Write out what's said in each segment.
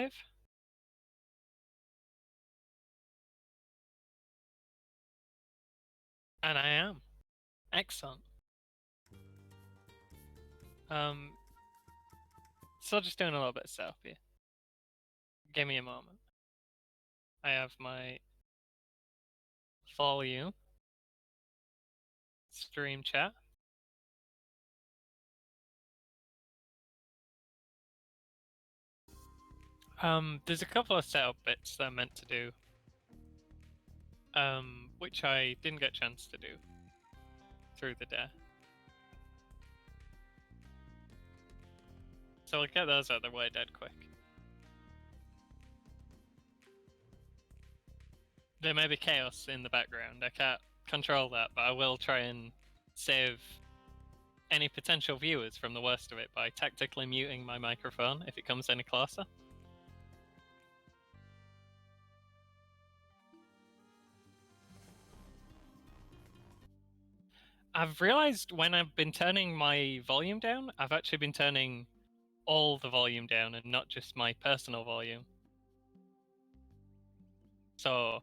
live? And I am. Excellent. Still just doing a little bit of setup here. Give me a moment. I have my volume, stream chat. There's a couple of setup bits that I'm meant to do, which I didn't get a chance to do through the day. So I'll get those out of the way dead quick. There may be chaos in the background. I can't control that, but I will try and save any potential viewers from the worst of it by tactically muting my microphone if it comes any closer. I've realized when I've been turning my volume down, I've actually been turning all the volume down and not just my personal volume. So,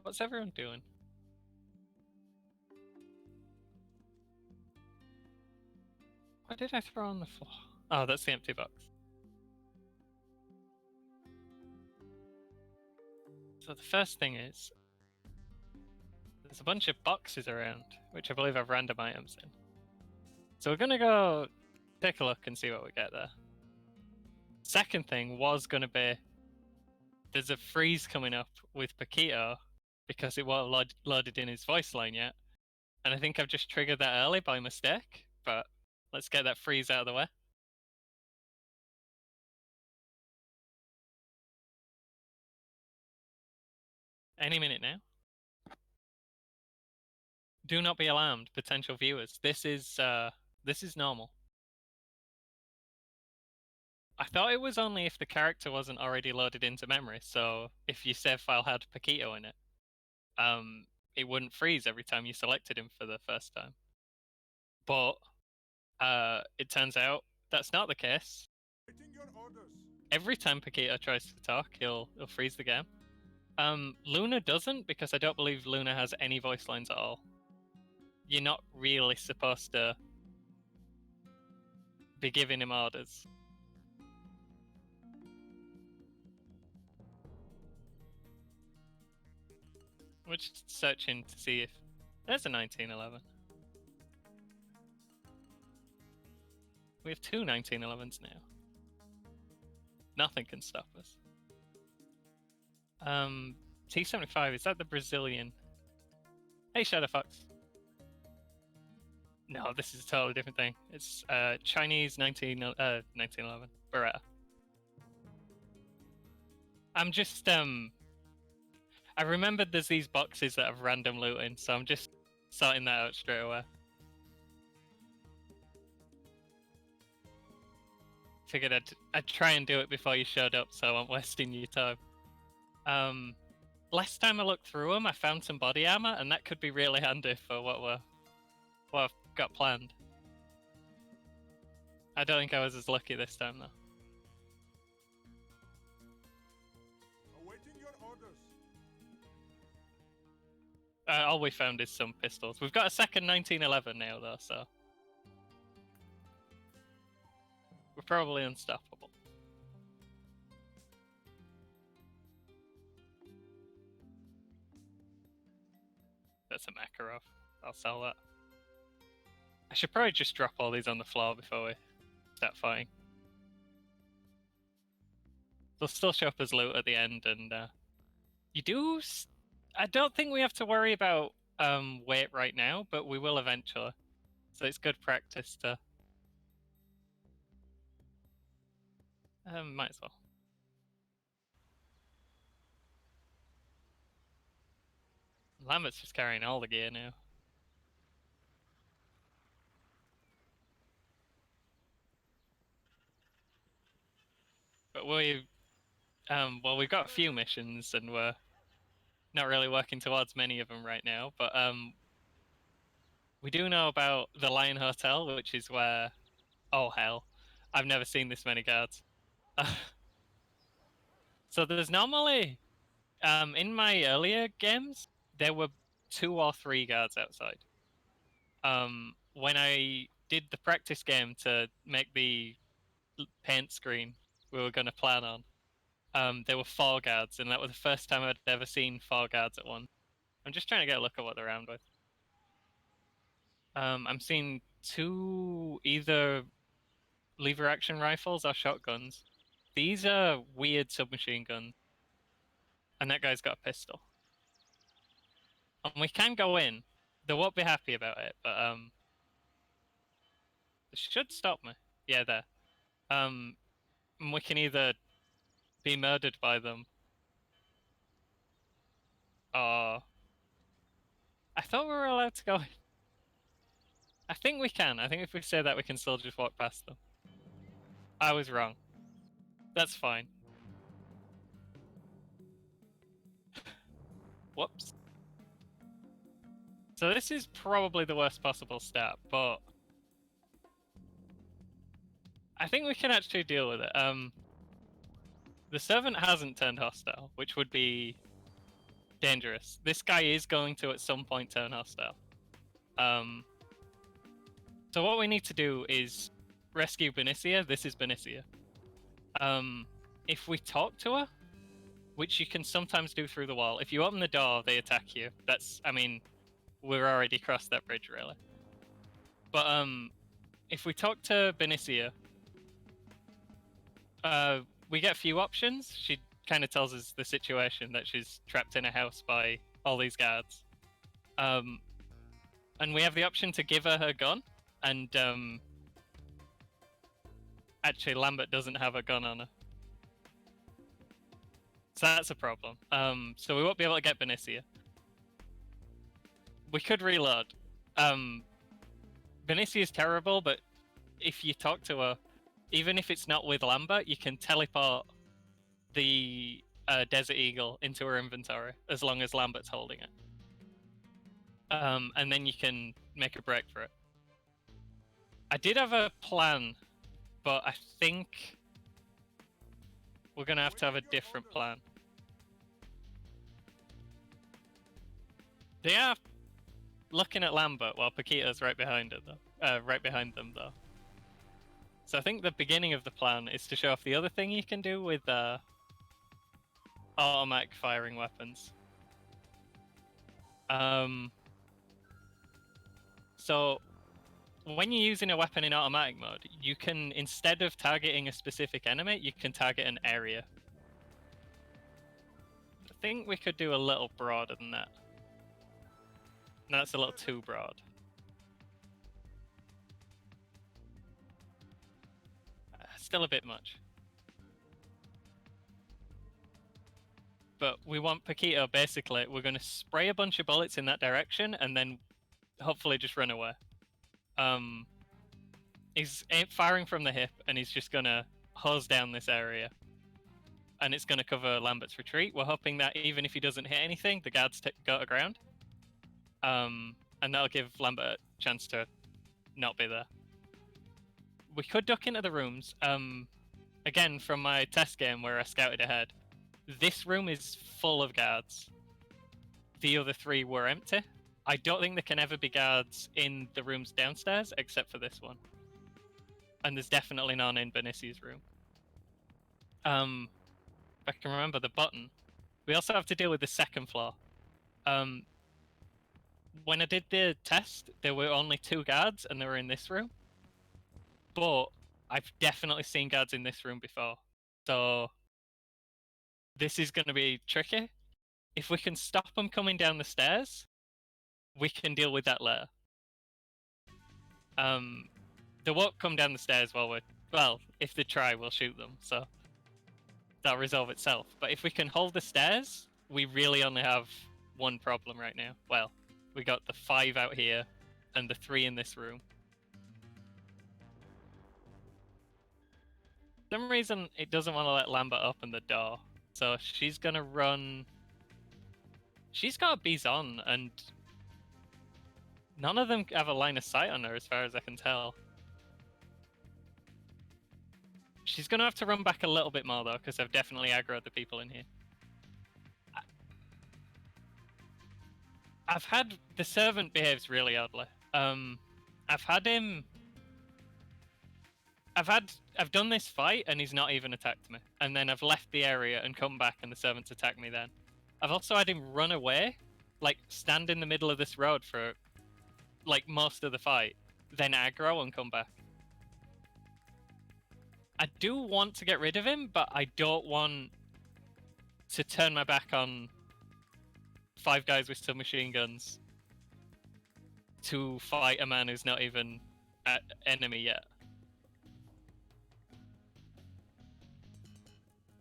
what's everyone doing? What did I throw on the floor? Oh, that's the empty box. So the first thing is, there's a bunch of boxes around, which I believe have random items in. So we're gonna go take a look and see what we get there. Second thing was gonna be, there's a freeze coming up with Paquito because it wasn't loaded in his voice line yet. And I think I've just triggered that early by mistake, but let's get that freeze out of the way. Any minute now. Do not be alarmed, potential viewers. This is normal. I thought it was only if the character wasn't already loaded into memory, so if your save file had Paquito in it, it wouldn't freeze every time you selected him for the first time. But it turns out that's not the case. Every time Paquito tries to talk, he'll freeze the game. Luna doesn't, because I don't believe Luna has any voice lines at all. You're not really supposed to be giving him orders. We're just searching to see if there's a 1911. We have two 1911s now. Nothing can stop us. T75, is that the Brazilian? Hey, Shadow Fox. No, this is a totally different thing. It's Chinese 1911 Beretta. I'm just I remembered there's these boxes that have random looting, so I'm just sorting that out straight away. Figured I'd try and do it before you showed up, so I wasn't wasting your time. Last time I looked through them, I found some body armor, and that could be really handy for what I've got planned. I don't think I was as lucky this time, though. Awaiting your orders. All we found is some pistols. We've got a second 1911 now, though, so we're probably unstoppable. That's a Makarov. I'll sell that. I should probably just drop all these on the floor before we start fighting. They'll still show up as loot at the end, and you do. I don't think we have to worry about weight right now, but we will eventually. So it's good practice to. Might as well. Lambert's just carrying all the gear now. But we've got a few missions, and we're not really working towards many of them right now. But we do know about the Lion Hotel, which is where, oh hell, I've never seen this many guards. So there's normally, in my earlier games, there were 2 or 3 guards outside. When I did the practice game to make the paint screen we were going to plan on, there were 4 guards, and that was the first time I'd ever seen 4 guards at once. I'm just trying to get a look at what they're armed with. I'm seeing 2 either lever action rifles or shotguns. These are weird submachine guns, and that guy's got a pistol. And we can go in. They won't be happy about it, but they should stop me. Yeah, there. And we can either be murdered by them, or I thought we were allowed to go in. I think we can. I think if we say that, we can still just walk past them. I was wrong. That's fine. Whoops. So this is probably the worst possible start, but I think we can actually deal with it. The servant hasn't turned hostile, which would be dangerous. This guy is going to at some point turn hostile. So what we need to do is rescue Benicia. This is Benicia. If we talk to her, which you can sometimes do through the wall, if you open the door, they attack you. That's, I mean, we're already crossed that bridge, really. But if we talk to Benicia, we get a few options. She kind of tells us the situation, that she's trapped in a house by all these guards. And we have the option to give her gun, and actually Lambert doesn't have a gun on her. So that's a problem. So we won't be able to get Benicia. We could reload. Benicia is terrible, but if you talk to her, even if it's not with Lambert, you can teleport the Desert Eagle into her inventory, as long as Lambert's holding it. And then you can make a break for it. I did have a plan, but I think we're going to have a different plan. They are looking at Lambert while Paquito's right behind it, though. Right behind them, though. So I think the beginning of the plan is to show off the other thing you can do with automatic firing weapons. So when you're using a weapon in automatic mode, you can, instead of targeting a specific enemy, you can target an area. I think we could do a little broader than that. That's a little too broad. Still a bit much. But we want Paquito, basically, we're going to spray a bunch of bullets in that direction and then hopefully just run away. He's firing from the hip and he's just going to hose down this area. And it's going to cover Lambert's retreat. We're hoping that even if he doesn't hit anything, the guards go to ground. And that'll give Lambert a chance to not be there. We could duck into the rooms. Again, from my test game where I scouted ahead, this room is full of guards. The other 3 were empty. I don't think there can ever be guards in the rooms downstairs, except for this one. And there's definitely none in Benicia's room. If I can remember the button. We also have to deal with the second floor. When I did the test, there were only 2 guards, and they were in this room. But I've definitely seen guards in this room before. So this is going to be tricky. If we can stop them coming down the stairs, we can deal with that later. They won't come down the stairs while we're... Well, if they try, we'll shoot them. So that'll resolve itself. But if we can hold the stairs, we really only have one problem right now. Well, we got the 5 out here and the 3 in this room. For some reason, it doesn't want to let Lambert open the door. So she's going to run... She's got a Bison, and none of them have a line of sight on her, as far as I can tell. She's gonna have to run back a little bit more though, because I've definitely aggroed the people in here. I've had the servant behaves really oddly. I've had him. I've done this fight and he's not even attacked me, and then I've left the area and come back and the servants attack me. Then I've also had him run away, like stand in the middle of this road for like most of the fight, then aggro and come back. I do want to get rid of him, but I don't want to turn my back on 5 guys with submachine guns to fight a man who's not even an enemy yet.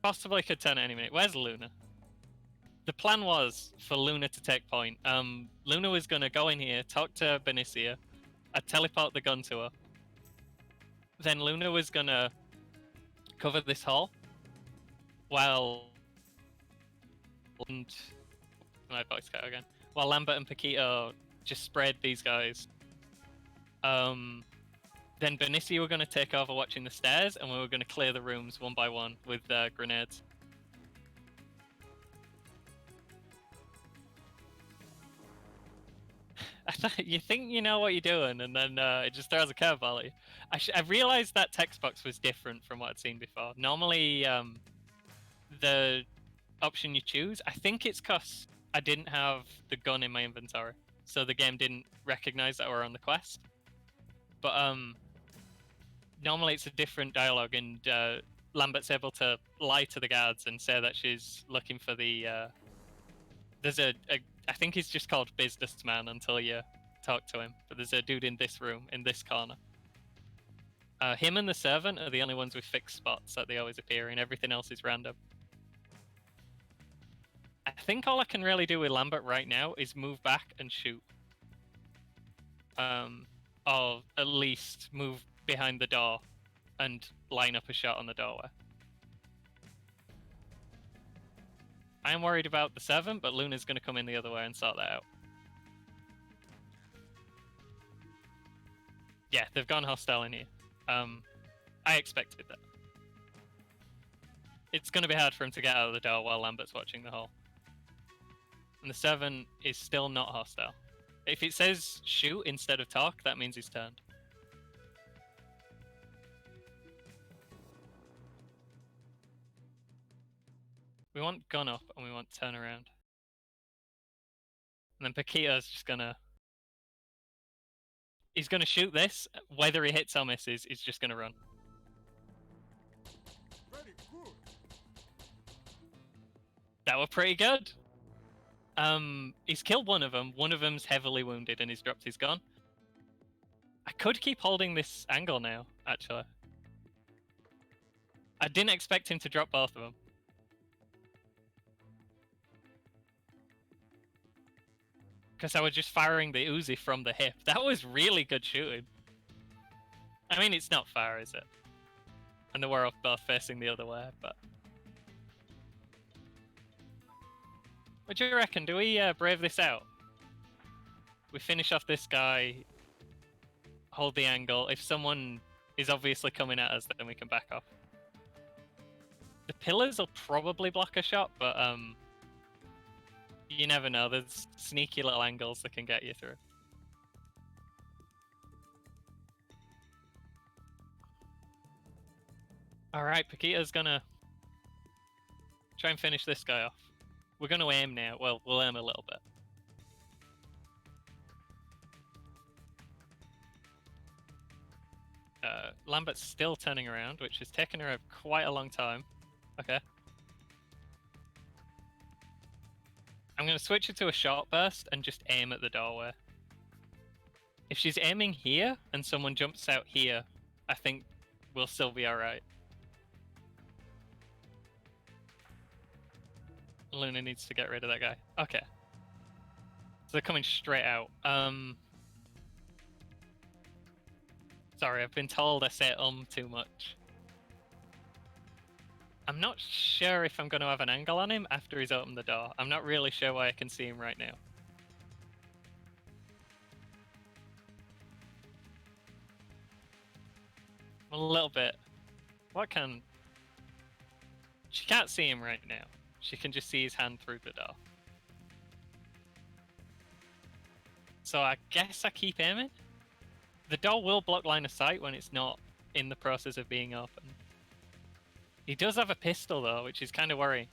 Possibly could turn at any minute. Where's Luna? The plan was for Luna to take point. Luna was going to go in here, talk to Benicia, I'd teleport the gun to her. Then Luna was going to cover this hall while... And my voice cut again. While Lambert and Paquito just sprayed these guys. Then Benicia were going to take over watching the stairs, and we were going to clear the rooms one by one with grenades. You think you know what you're doing, and then it just throws a curveball at you. I realized that text box was different from what I'd seen before. Normally, the option you choose, I think it's because I didn't have the gun in my inventory, so the game didn't recognize that we're on the quest. But normally it's a different dialogue, and Lambert's able to lie to the guards and say that she's looking for the... There's I think he's just called businessman until you talk to him, but there's a dude in this room, in this corner. Him and the servant are the only ones with fixed spots that they always appear in. Everything else is random. I think all I can really do with Lambert right now is move back and shoot. Or at least move behind the door and line up a shot on the doorway. I'm worried about the servant, but Luna's going to come in the other way and sort that out. Yeah, they've gone hostile in here. I expected that. It's going to be hard for him to get out of the door while Lambert's watching the hall. And the servant is still not hostile. If it says shoot instead of talk, that means he's turned. We want gun up and we want turn around. And then Paquito's just gonna... He's gonna shoot this. Whether he hits or misses, he's just gonna run. Very good. That were pretty good. He's killed one of them. One of them's heavily wounded and he's dropped his gun. I could keep holding this angle now, actually. I didn't expect him to drop both of them. Because I was just firing the Uzi from the hip. That was really good shooting. I mean, it's not far, is it? And they were both facing the other way, but... What do you reckon? Do we brave this out? We finish off this guy, hold the angle. If someone is obviously coming at us, then we can back off. The pillars will probably block a shot, but you never know. There's sneaky little angles that can get you through. Alright, Paquito's gonna try and finish this guy off. We're gonna aim now. Well, we'll aim a little bit. Lambert's still turning around, which has taken her quite a long time. Okay. I'm going to switch it to a short burst and just aim at the doorway. If she's aiming here and someone jumps out here, I think we'll still be alright. Luna needs to get rid of that guy. Okay. So they're coming straight out. Sorry, I've been told I say too much. I'm not sure if I'm going to have an angle on him after he's opened the door. I'm not really sure why I can see him right now. A little bit What can... She can't see him right now. She can just see his hand through the door. So I guess I keep aiming. The door will block line of sight when it's not in the process of being open. He does have a pistol though, which is kind of worrying.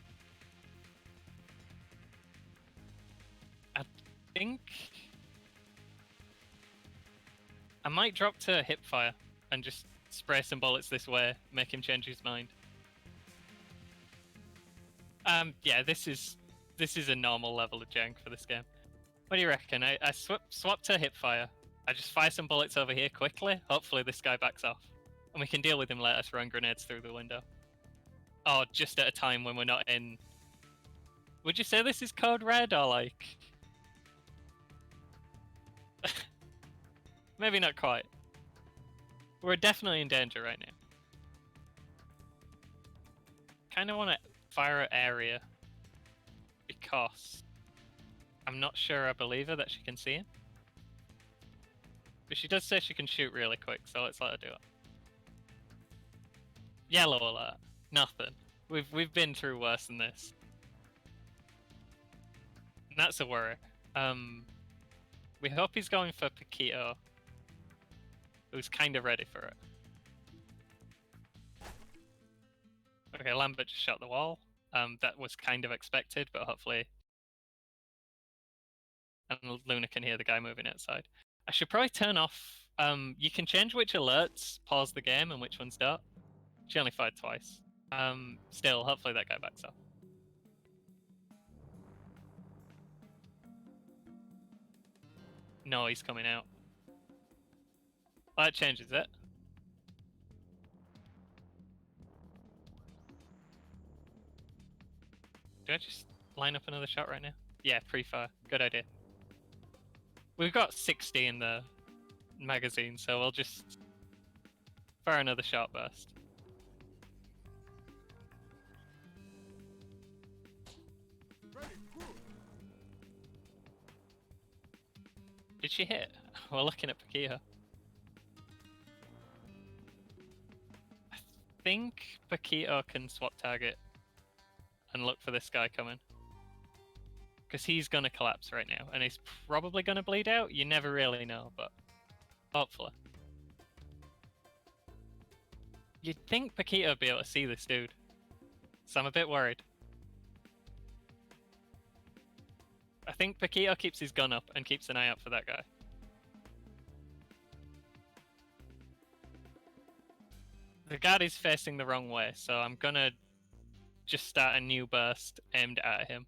I think I might drop to hip fire and just spray some bullets this way, make him change his mind. Yeah, this is a normal level of jank for this game. What do you reckon? I swap to hip fire. I just fire some bullets over here quickly. Hopefully this guy backs off. And we can deal with him later, throwing grenades through the window. Oh, just at a time when we're not in... Would you say this is code red or like... Maybe not quite. We're definitely in danger right now. Kind of want to fire at area because I'm not sure I believe her that she can see him. But she does say she can shoot really quick, so let's let her do it. Yellow alert. Nothing. We've been through worse than this. And that's a worry. We hope he's going for Paquito, who's kind of ready for it. Okay, Lambert just shot the wall. That was kind of expected, but hopefully... And Luna can hear the guy moving outside. I should probably turn off... you can change which alerts pause the game and which ones don't. She only fired twice. Still, hopefully that guy backs up. No, he's coming out. Well, that changes it. Do I just line up another shot right now? Yeah, pre-fire. Good idea. We've got 60 in the magazine, so we'll just fire another shot burst. Did she hit? We're looking at Paquito. I think Paquito can swap target and look for this guy coming. Because he's going to collapse right now, and he's probably going to bleed out. You never really know, but hopefully. You'd think Paquito would be able to see this dude, so I'm a bit worried. I think Paquito keeps his gun up and keeps an eye out for that guy. The guard is facing the wrong way, so I'm gonna just start a new burst aimed at him.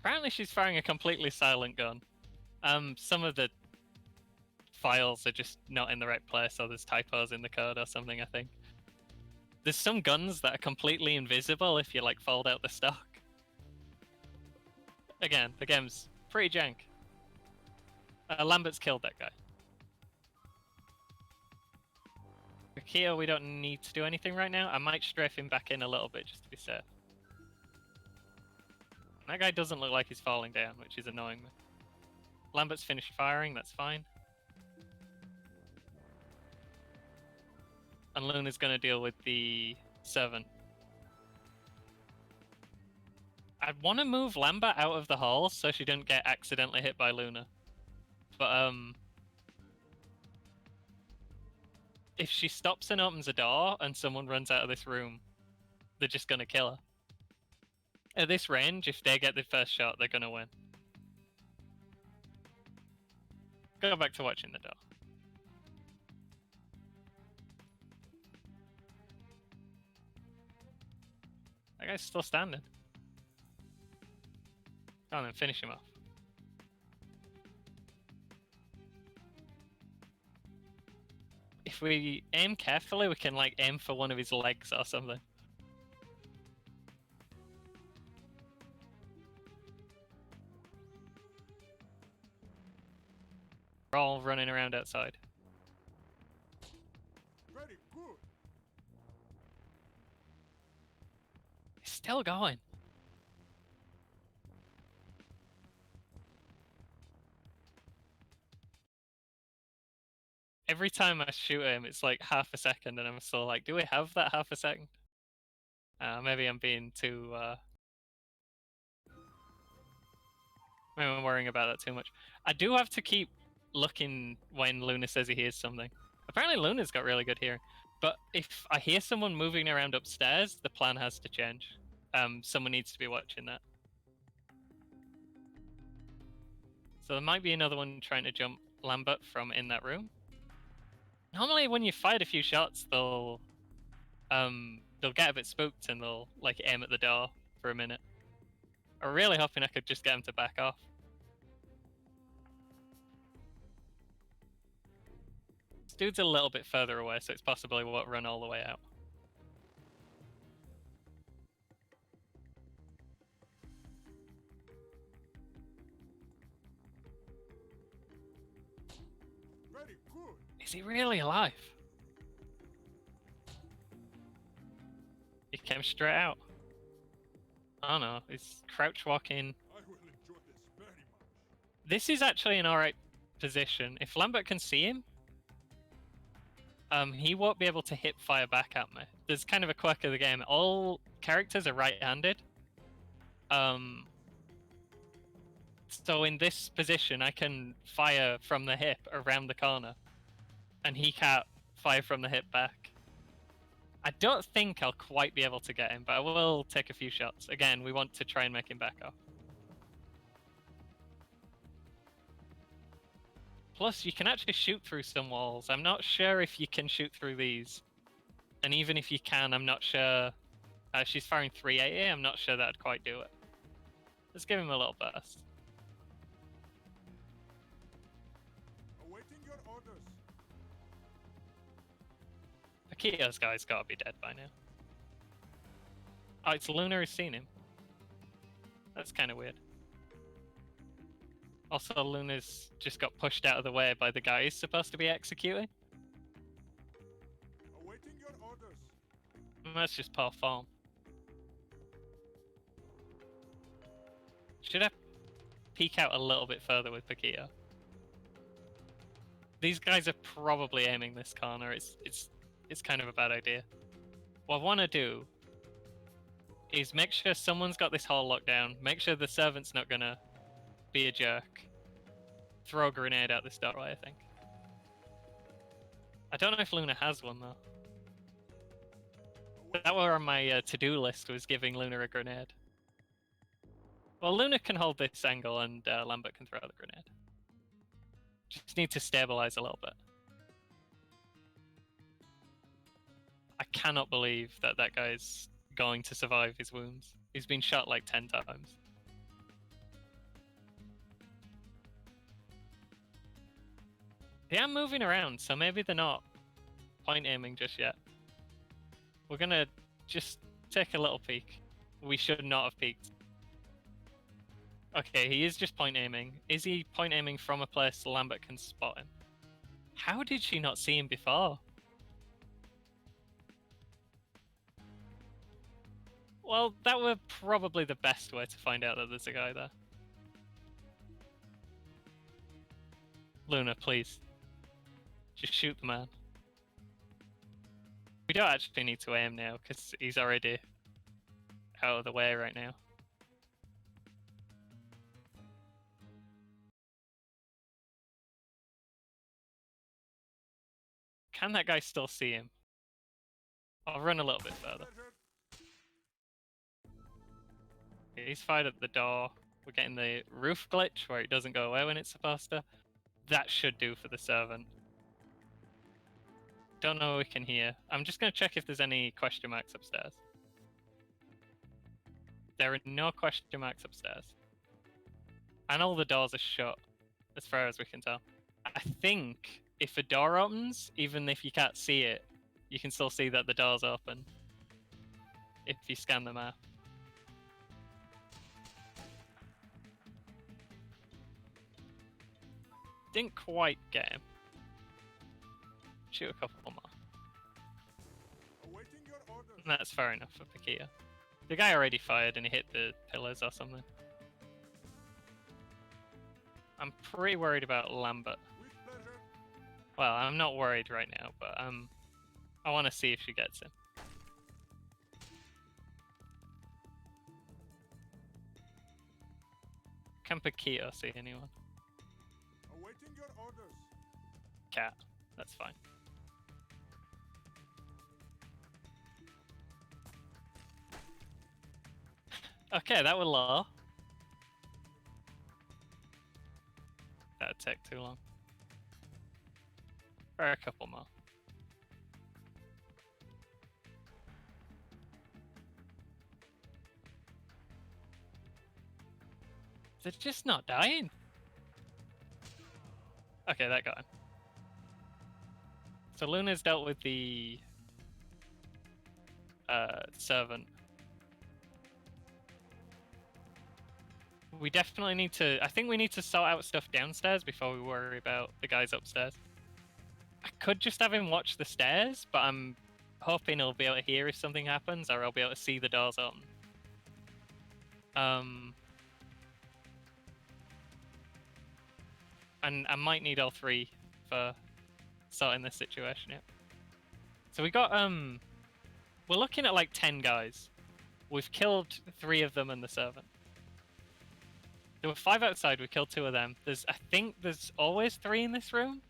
Apparently she's firing a completely silent gun. Some of the files are just not in the right place, or there's typos in the code or something, I think. There's some guns that are completely invisible if you, like, fold out the stock. Again, the game's pretty jank. Lambert's killed that guy. Paquito, we don't need to do anything right now. I might strafe him back in a little bit just to be safe. That guy doesn't look like he's falling down, which is annoying me. Lambert's finished firing, that's fine. And Luna's going to deal with the 7. I want to move Lambert out of the hall so she didn't get accidentally hit by Luna. But, if she stops and opens a door and someone runs out of this room, they're just going to kill her. At this range, if they get the first shot, they're going to win. Go back to watching the door. That guy's still standing. Oh, then finish him off. If we aim carefully, we can, like, aim for one of his legs or something. We're all running around outside. Very good. He's still going. Every time I shoot him, it's like half a second, and I'm still like, do we have that half a second? Maybe I'm being too. Maybe I'm worrying about that too much. I do have to keep looking when Luna says he hears something. Apparently, Luna's got really good hearing. But if I hear someone moving around upstairs, the plan has to change. Someone needs to be watching that. So there might be another one trying to jump Lambert from in that room. Normally, when you fired a few shots, they'll get a bit spooked and they'll like aim at the door for a minute. I'm really hoping I could just get him to back off. This dude's a little bit further away, so it's possible he won't run all the way out. Very good. Is he really alive? He came straight out. Oh no, he's crouch walking. I will enjoy this very much. This is actually an alright position. If Lambert can see him, he won't be able to hip fire back at me. There's kind of a quirk of the game. All characters are right-handed. So in this position, I can fire from the hip around the corner, and he can't fire from the hip back. I don't think I'll quite be able to get him, but I will take a few shots. Again, we want to try and make him back off. Plus, you can actually shoot through some walls. I'm not sure if you can shoot through these. And even if you can, I'm not sure... she's firing 380, I'm not sure that'd quite do it. Let's give him a little burst. Awaiting your orders. Akito's guy's gotta be dead by now. Oh, it's Luna who's seen him. That's kind of weird. Also, Luna's just got pushed out of the way by the guy he's supposed to be executing. Awaiting your orders. That's just poor form. Should I peek out a little bit further with Paquito? These guys are probably aiming this corner. It's kind of a bad idea. What I want to do is make sure someone's got this hall locked down. Make sure the servant's not gonna be a jerk. Throw a grenade out this doorway, I think. I don't know if Luna has one though. That were on my to-do list, was giving Luna a grenade. Well, Luna can hold this angle and Lambert can throw the grenade. Just need to stabilize a little bit. I cannot believe that that guy's going to survive his wounds. He's been shot like 10 times. They are moving around, so maybe they're not point aiming just yet. We're gonna just take a little peek. We should not have peeked. Okay, he is just point aiming. Is he point aiming from a place Lambert can spot him? How did she not see him before? Well, that were probably the best way to find out that there's a guy there. Luna, please. Just shoot the man. We don't actually need to aim now, because he's already out of the way right now. Can that guy still see him? I'll run a little bit further. Okay, he's fired at the door. We're getting the roof glitch where it doesn't go away when it's supposed to. That should do for the servant. Don't know what we can hear. I'm just going to check if there's any question marks upstairs. There are no question marks upstairs. And all the doors are shut, as far as we can tell. I think if a door opens, even if you can't see it, you can still see that the door's open. If you scan the map. Didn't quite get him. Shoot a couple more. Awaiting your orders. That's fair enough for Paquito. The guy already fired and he hit the pillars or something. I'm pretty worried about Lambert. With pleasure. Well, I'm not worried right now, but I want to see if she gets him. Can Paquito see anyone? Awaiting your orders. Cat. That's fine. Okay, that was low. That'd take too long. Or a couple more. They're just not dying. Okay, that got him. So Luna's dealt with the servant. We definitely need to... I think we need to sort out stuff downstairs before we worry about the guys upstairs. I could just have him watch the stairs, but I'm hoping he'll be able to hear if something happens, or I'll be able to see the doors open. And I might need all three for sorting this situation out. So we got, we're looking at like 10 guys. We've killed 3 of them and the servant. There were 5 outside, we killed 2 of them. I think there's always 3 in this room,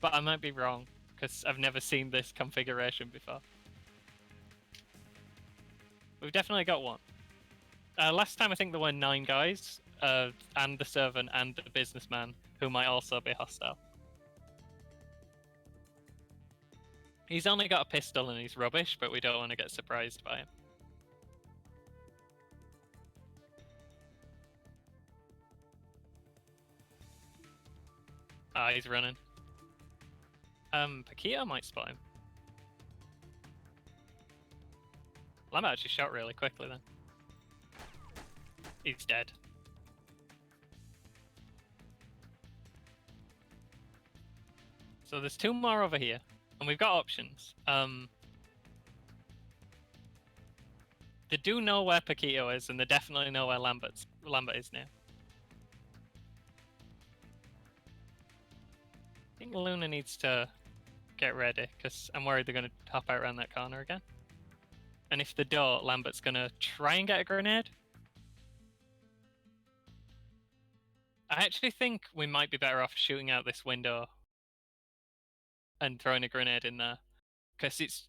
but I might be wrong, because I've never seen this configuration before. We've definitely got 1. Last time I think there were 9 guys, and the servant and the businessman, who might also be hostile. He's only got a pistol and he's rubbish, but we don't want to get surprised by him. Ah, he's running. Paquito might spot him. Lamb actually shot really quickly then. He's dead. So there's 2 more over here, and we've got options. They do know where Paquito is, and they definitely know where Lambert is now. I think Luna needs to get ready, because I'm worried they're going to hop out around that corner again. And if they don't, Lambert's going to try and get a grenade. I actually think we might be better off shooting out this window and throwing a grenade in there, because it's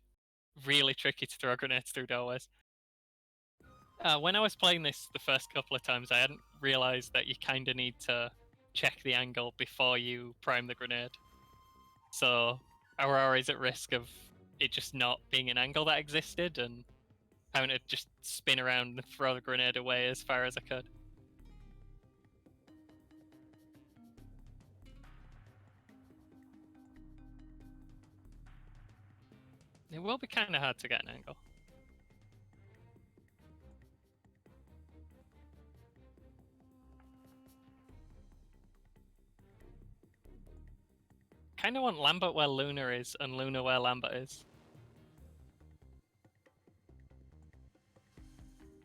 really tricky to throw grenades through doorways. When I was playing this the first couple of times, I hadn't realized that you kind of need to check the angle before you prime the grenade. So I were always at risk of it just not being an angle that existed and having to just spin around and throw the grenade away as far as I could. It will be kind of hard to get an angle. Kind of want Lambert where Luna is and Luna where Lambert is.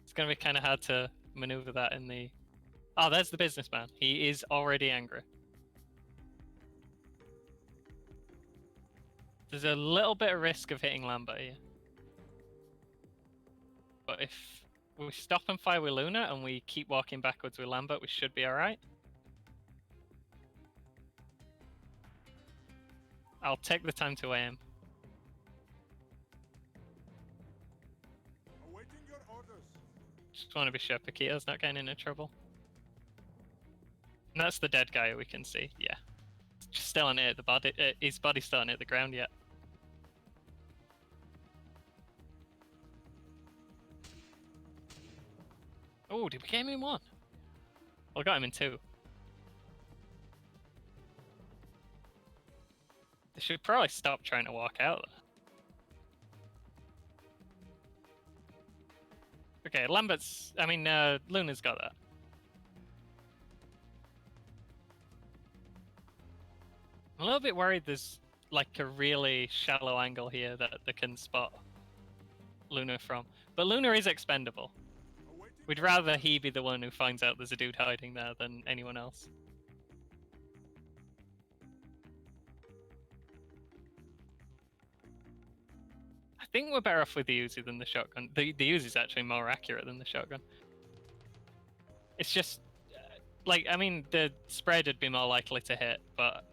It's going to be kind of hard to maneuver that in the... Oh, there's the businessman. He is already angry. There's a little bit of risk of hitting Lambert here. But if we stop and fire with Luna and we keep walking backwards with Lambert, we should be alright. I'll take the time to aim. Awaiting your orders. Just want to be sure Paquito's not getting into trouble. And that's the dead guy we can see, yeah. Just still on it, the body, his body's still on it, the ground yet. Oh, did we get him in 1? Well, I got him in 2. They should probably stop trying to walk out there. Okay, Luna's got that. I'm a little bit worried there's like a really shallow angle here that they can spot Luna from. But Luna is expendable. We'd rather he be the one who finds out there's a dude hiding there than anyone else. think we're better off with the Uzi than the shotgun. The Uzi's actually more accurate than the shotgun. It's just, like, I mean, the spread would be more likely to hit, but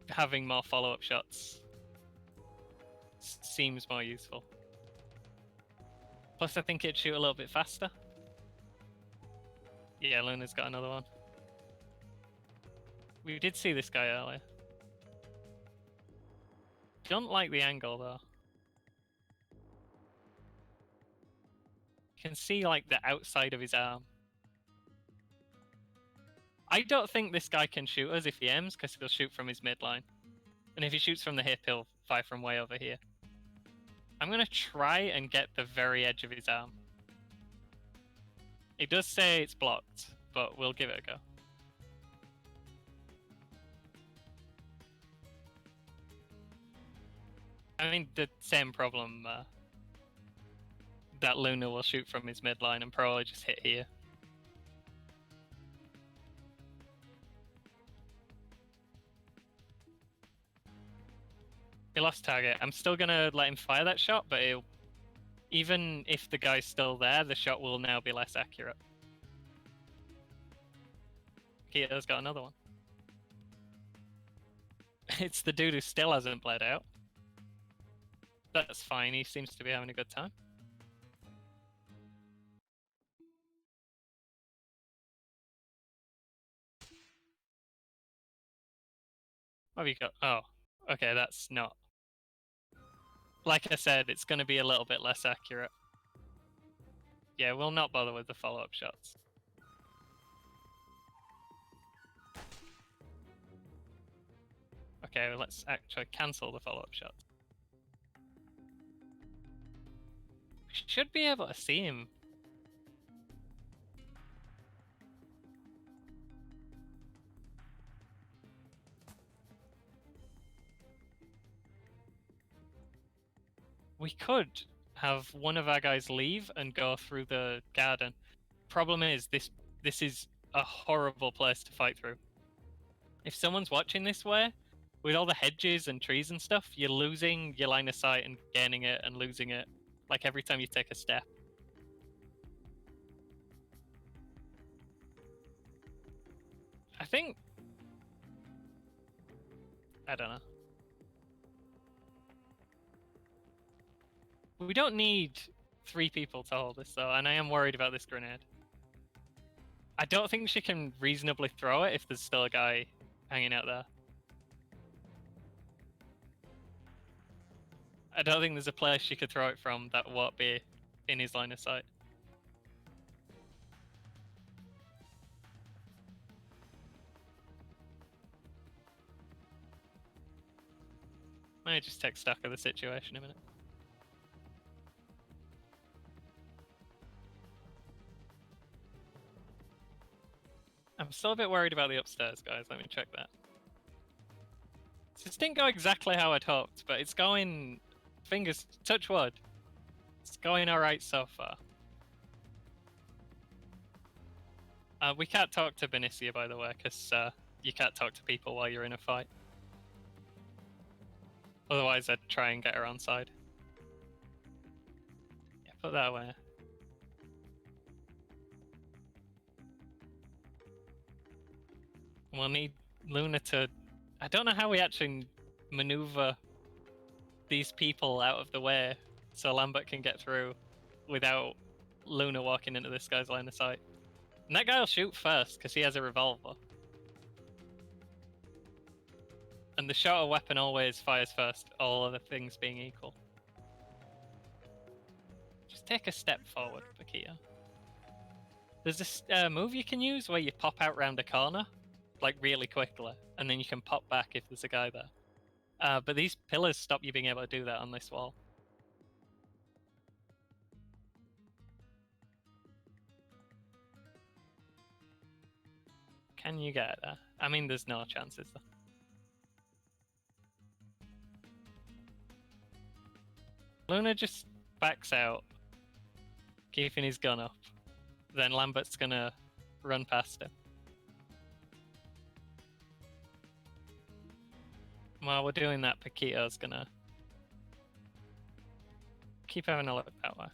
having more follow-up shots seems more useful. Plus, I think it'd shoot a little bit faster. Yeah, Luna's got another one. We did see this guy earlier. Don't like the angle, though. You can see, like, the outside of his arm. I don't think this guy can shoot us if he aims, because he'll shoot from his midline. And if he shoots from the hip, he'll fire from way over here. I'm going to try and get the very edge of his arm. It does say it's blocked, but we'll give it a go. I mean, the same problem that Luna will shoot from his midline and probably just hit here. He lost target. I'm still going to let him fire that shot, but even if the guy's still there, the shot will now be less accurate. Kito's got another one. It's the dude who still hasn't bled out. That's fine, he seems to be having a good time. What have you got? Oh, okay, that's not. Like I said, it's going to be a little bit less accurate. Yeah, we'll not bother with the follow-up shots. Okay, well, let's actually cancel the follow-up shots. We should be able to see him. We could have one of our guys leave and go through the garden. Problem is, this is a horrible place to fight through. If someone's watching this way, with all the hedges and trees and stuff, you're losing your line of sight and gaining it and losing it, like every time you take a step. I think... I don't know. We don't need 3 people to hold this, though, and I am worried about this grenade. I don't think she can reasonably throw it if there's still a guy hanging out there. I don't think there's a place she could throw it from that won't be in his line of sight. Let me just take stock of the situation a minute. I'm still a bit worried about the upstairs, guys. Let me check that. This didn't go exactly how I'd hoped, but it's going... Fingers... Touch wood. It's going alright so far. We can't talk to Benicia, by the way, because you can't talk to people while you're in a fight. Otherwise, I'd try and get her on side. Yeah, put that away. We'll need Luna to... I don't know how we actually maneuver these people out of the way so Lambert can get through without Luna walking into this guy's line of sight. And that guy will shoot first because he has a revolver. And the shorter weapon always fires first, all other things being equal. Just take a step forward, Paquita. There's this move you can use where you pop out round a corner, like really quickly, and then you can pop back if there's a guy there. But these pillars stop you being able to do that on this wall. Can you get there? I mean, there's no chances though. Luna just backs out, keeping his gun up. Then Lambert's gonna run past him. While we're doing that, Paquito's gonna keep having a look that way.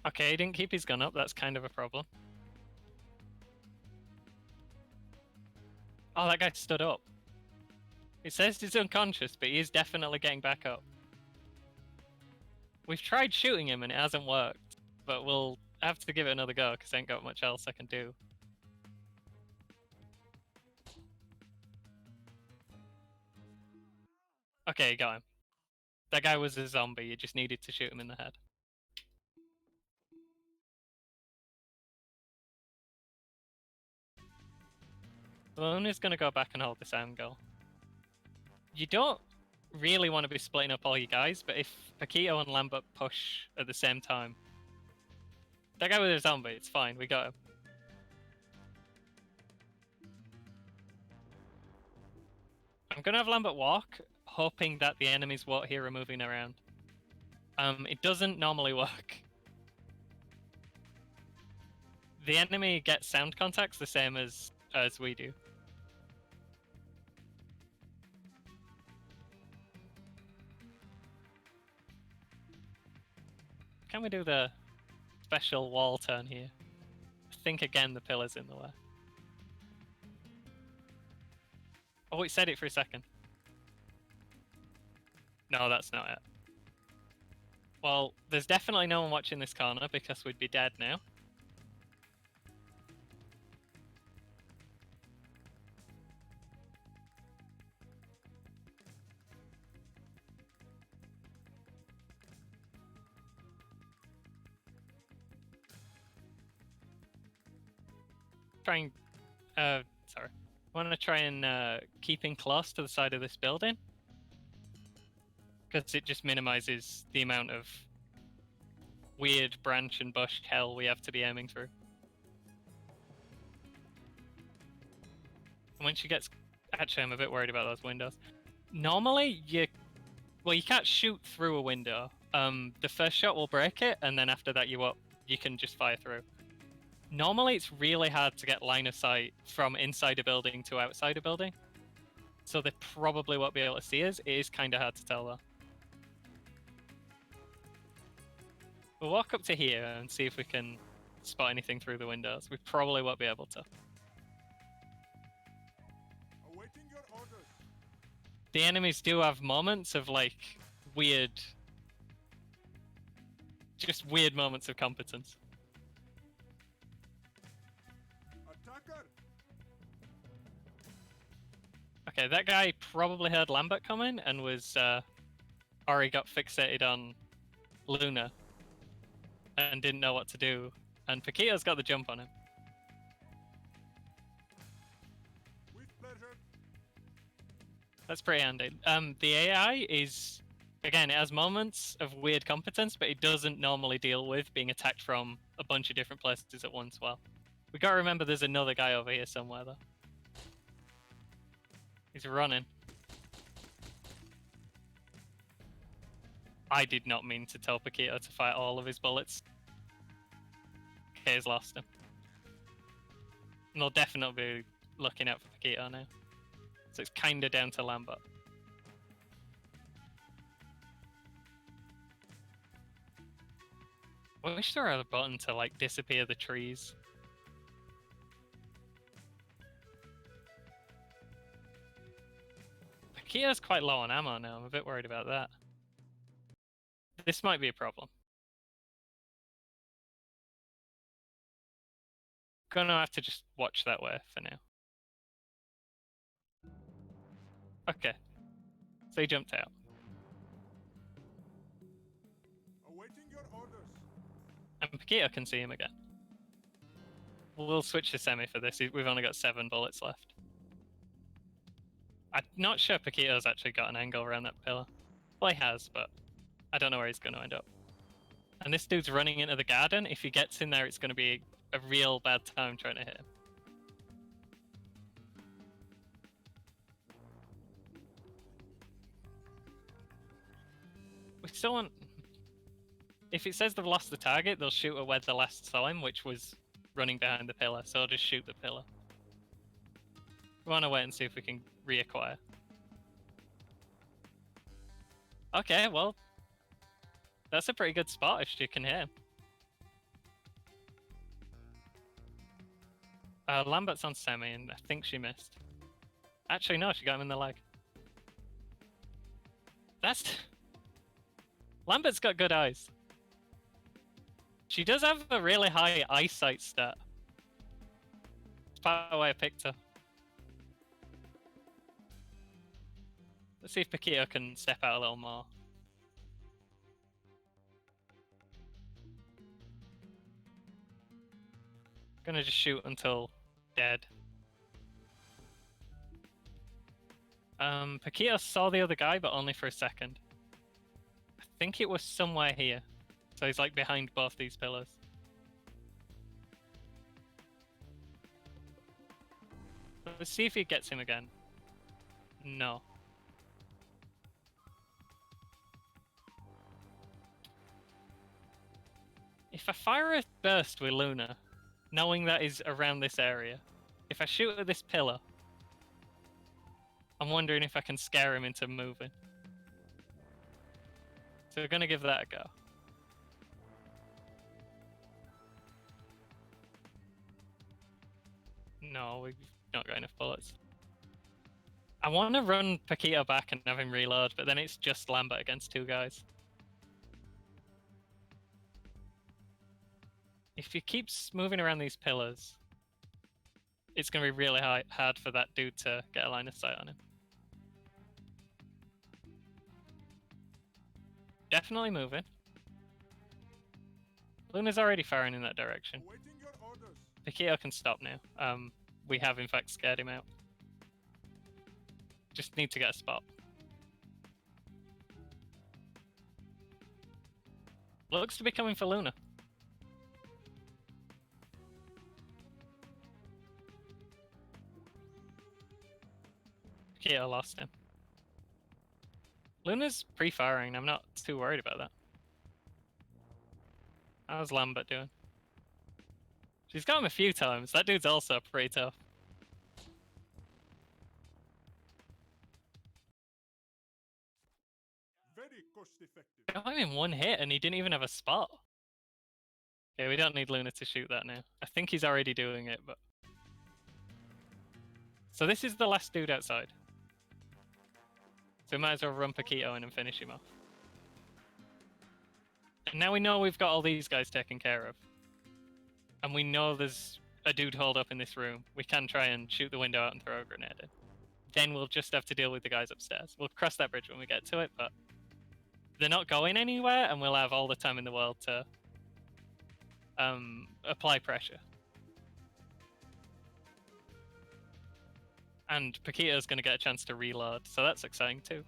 Okay, he didn't keep his gun up, that's kind of a problem. Oh, that guy stood up. It says he's unconscious, but he is definitely getting back up. We've tried shooting him and it hasn't worked, but we'll have to give it another go because I ain't got much else I can do. Okay, got him. That guy was a zombie, you just needed to shoot him in the head. Luna's gonna go back and hold this angle. You don't really want to be splitting up all you guys, but if Paquito and Lambert push at the same time... That guy with a zombie, it's fine, we got him. I'm gonna have Lambert walk, hoping that the enemies won't hear him moving around. It doesn't normally work. The enemy gets sound contacts the same as we do. Can we do the special wall turn here? I think again the pillar's in the way. Oh, it said it for a second. No, that's not it. Well, there's definitely no one watching this corner because we'd be dead now. Sorry. I want to try and keep in close to the side of this building. Because it just minimizes the amount of weird branch and bush hell we have to be aiming through. And when she gets... Actually, I'm a bit worried about those windows. Normally, you can't shoot through a window. The first shot will break it, and then after that you can just fire through. Normally, it's really hard to get line of sight from inside a building to outside a building. So they probably won't be able to see us. It is kind of hard to tell, though. We'll walk up to here and see if we can spot anything through the windows. We probably won't be able to. Awaiting your orders. The enemies do have moments of, like, just weird moments of competence. Attacker! Okay, that guy probably heard Lambert coming and was already got fixated on Luna and didn't know what to do. And Paquito's got the jump on him. With pleasure. That's pretty handy. The AI is, again, it has moments of weird competence, but it doesn't normally deal with being attacked from a bunch of different places at once. Well, we gotta remember there's another guy over here somewhere, though. He's running. I did not mean to tell Paquito to fire all of his bullets. Okay, he's lost him. And they'll definitely be looking out for Paquito now. So it's kind of down to Lambert. I wish there had a button to, like, disappear the trees. Paquito's quite low on ammo now. I'm a bit worried about that. This might be a problem. Gonna have to just watch that way for now. Okay. So he jumped out. Awaiting your orders. And Paquito can see him again. We'll switch to semi for this. We've only got 7 bullets left. I'm not sure Paquito's actually got an angle around that pillar. Well, he has, but I don't know where he's going to end up. And this dude's running into the garden. If he gets in there, it's going to be a real bad time trying to hit him. We still want... If it says they've lost the target, they'll shoot at where they last saw him, which was running behind the pillar, so I'll just shoot the pillar. We want to wait and see if we can reacquire. Okay, well, that's a pretty good spot if she can hear him. Lambert's on semi, and I think she missed. Actually, no, she got him in the leg. That's... Lambert's got good eyes. She does have a really high eyesight stat. That's part of why I picked her. Let's see if Paquito can step out a little more. Gonna just shoot until dead. Paquito saw the other guy, but only for a second. I think it was somewhere here. So he's like behind both these pillars. Let's see if he gets him again. No. If I fire a burst with Luna, knowing that is around this area, if I shoot at this pillar, I'm wondering if I can scare him into moving. So we're gonna give that a go. No, we've not got enough bullets. I want to run Paquito back and have him reload, but then it's just Lambert against two guys. If he keeps moving around these pillars, it's going to be really hard for that dude to get a line of sight on him. Definitely moving. Luna's already firing in that direction. Awaiting your orders. Paquito can stop now. We have in fact scared him out. Just need to get a spot. Looks to be coming for Luna. Paquito lost him. Luna's pre-firing. I'm not too worried about that. How's Lambert doing? She's got him a few times. That dude's also pretty tough. Very cost effective. Got him in one hit and he didn't even have a spot. Okay, we don't need Luna to shoot that now. I think he's already doing it, but... So this is the last dude outside. So we might as well run Paquito in and finish him off. And now we know we've got all these guys taken care of. And we know there's a dude holed up in this room. We can try and shoot the window out and throw a grenade in. Then we'll just have to deal with the guys upstairs. We'll cross that bridge when we get to it, but... They're not going anywhere, and we'll have all the time in the world to apply pressure. And Paquito's going to get a chance to reload, so that's exciting too.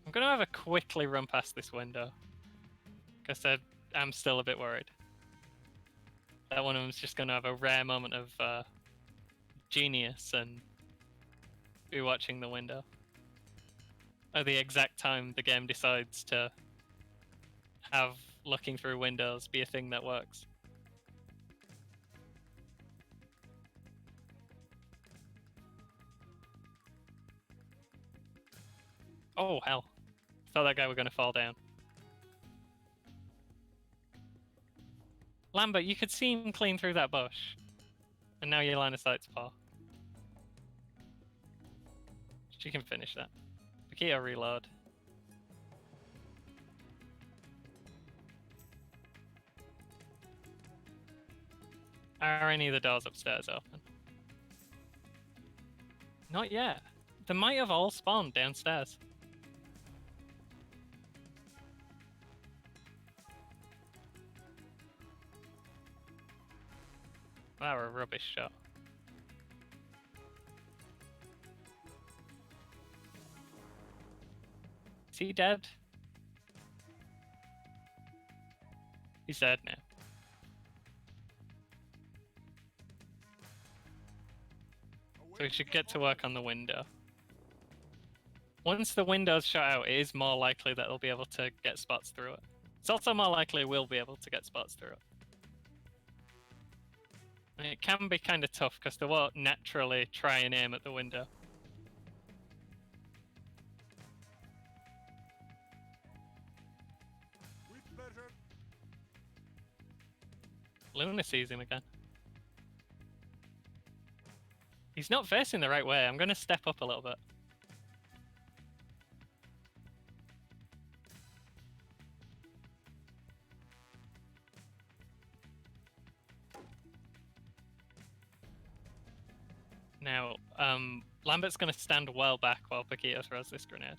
I'm going to have a quickly run past this window, because I'm still a bit worried. That one of them's just going to have a rare moment of genius and be watching the window. At the exact time the game decides to have looking through windows be a thing that works. Oh hell. Thought that guy were going to fall down. Lambert, you could see him clean through that bush. And now your line of sight's far. She can finish that. Paquito reload. Are any of the doors upstairs open? Not yet. They might have all spawned downstairs. That were a rubbish shot. Is he dead? He's dead now. So we should get to work on the window. Once the window's shut out, it is more likely that they'll be able to get spots through it. It's also more likely we'll be able to get spots through it. And it can be kind of tough because they won't naturally try and aim at the window. With pleasure. Luna sees him again. He's not facing the right way. I'm going to step up a little bit. Now, Lambert's going to stand well back while Paquito throws this grenade.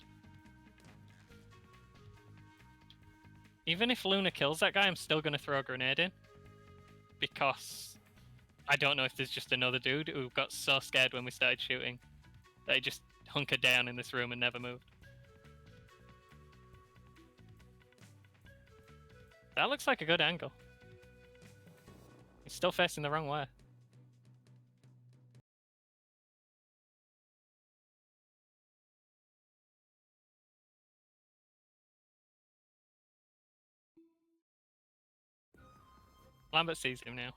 Even if Luna kills that guy, I'm still going to throw a grenade in. Because I don't know if there's just another dude who got so scared when we started shooting that he just hunkered down in this room and never moved. That looks like a good angle. He's still facing the wrong way. Lambert sees him now.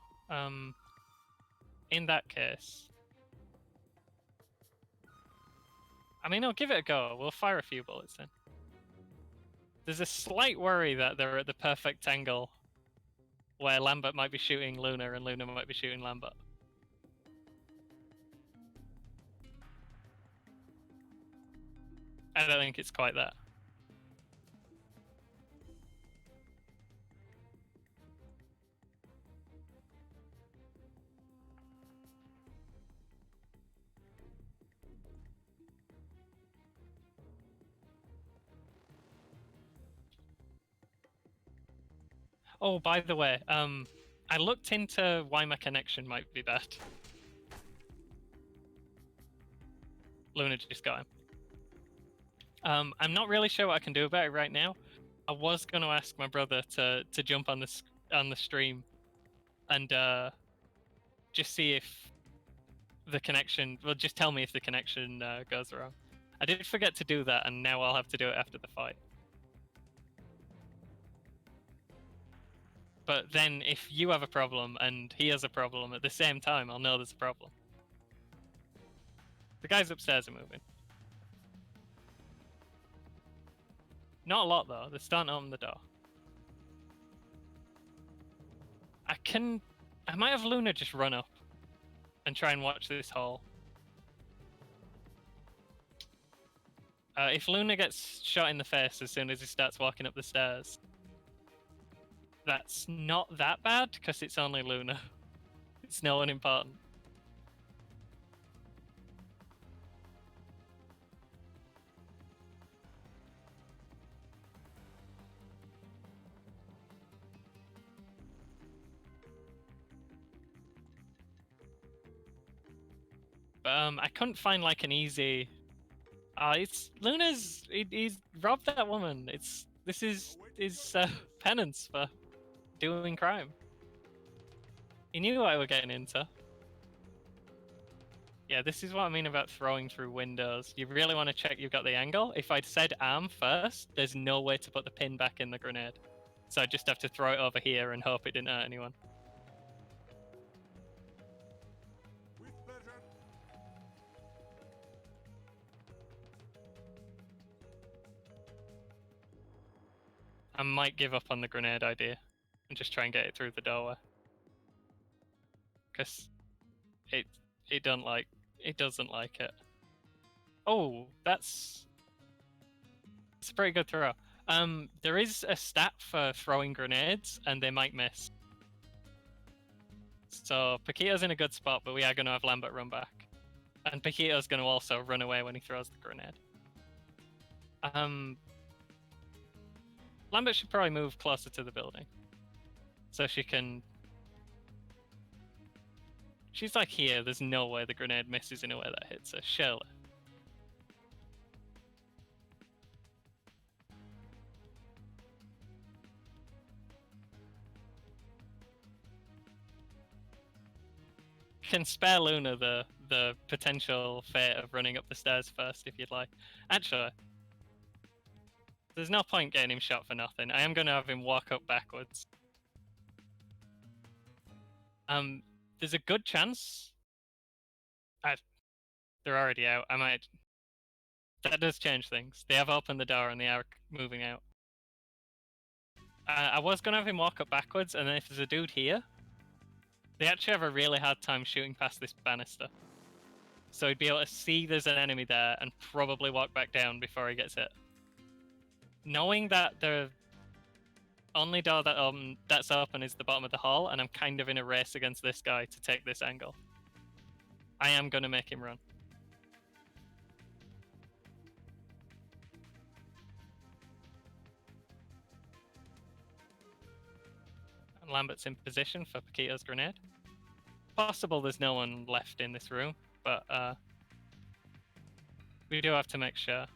In that case, I mean, I'll give it a go. We'll fire a few bullets then. There's a slight worry that they're at the perfect angle where Lambert might be shooting Luna and Luna might be shooting Lambert. I don't think it's quite that. Oh, by the way, I looked into why my connection might be bad. Luna just got him. I'm not really sure what I can do about it right now. I was going to ask my brother to jump on the stream and just see if the connection. Well, just tell me if the connection goes wrong. I did forget to do that, and now I'll have to do it after the fight. But then, if you have a problem and he has a problem at the same time, I'll know there's a problem. The guys upstairs are moving. Not a lot, though. They're starting to open the door. I might have Luna just run up and try and watch this hall. If Luna gets shot in the face as soon as he starts walking up the stairs, that's not that bad because it's only Luna. It's no one important. But I couldn't find like an easy. It's Luna's. He's robbed that woman. This is his penance for doing crime. He knew what we were getting into. Yeah, this is what I mean about throwing through windows. You really want to check you've got the angle. If I'd said arm first, there's no way to put the pin back in the grenade. So I just have to throw it over here and hope it didn't hurt anyone. With pleasure. I might give up on the grenade idea and just try and get it through the doorway. Because it doesn't like it. Oh, that's a pretty good throw. There is a stat for throwing grenades, and they might miss. So Paquito's in a good spot, but we are going to have Lambert run back, and Paquito's going to also run away when he throws the grenade. Lambert should probably move closer to the building, so she can. She's like here. There's no way the grenade misses in a way that hits her. Surely. can spare Luna the potential fate of running up the stairs first if you'd like. Actually, there's no point getting him shot for nothing. I am going to have him walk up backwards. There's a good chance. They're already out. I might. That does change things. They have opened the door and they are moving out. I was going to have him walk up backwards, and then if there's a dude here, they actually have a really hard time shooting past this banister. So he'd be able to see there's an enemy there and probably walk back down before he gets hit. Knowing that the only door that that's open is the bottom of the hall, and I'm kind of in a race against this guy to take this angle, I am going to make him run. And Lambert's in position for Paquito's grenade. Possible there's no one left in this room, but we do have to make sure.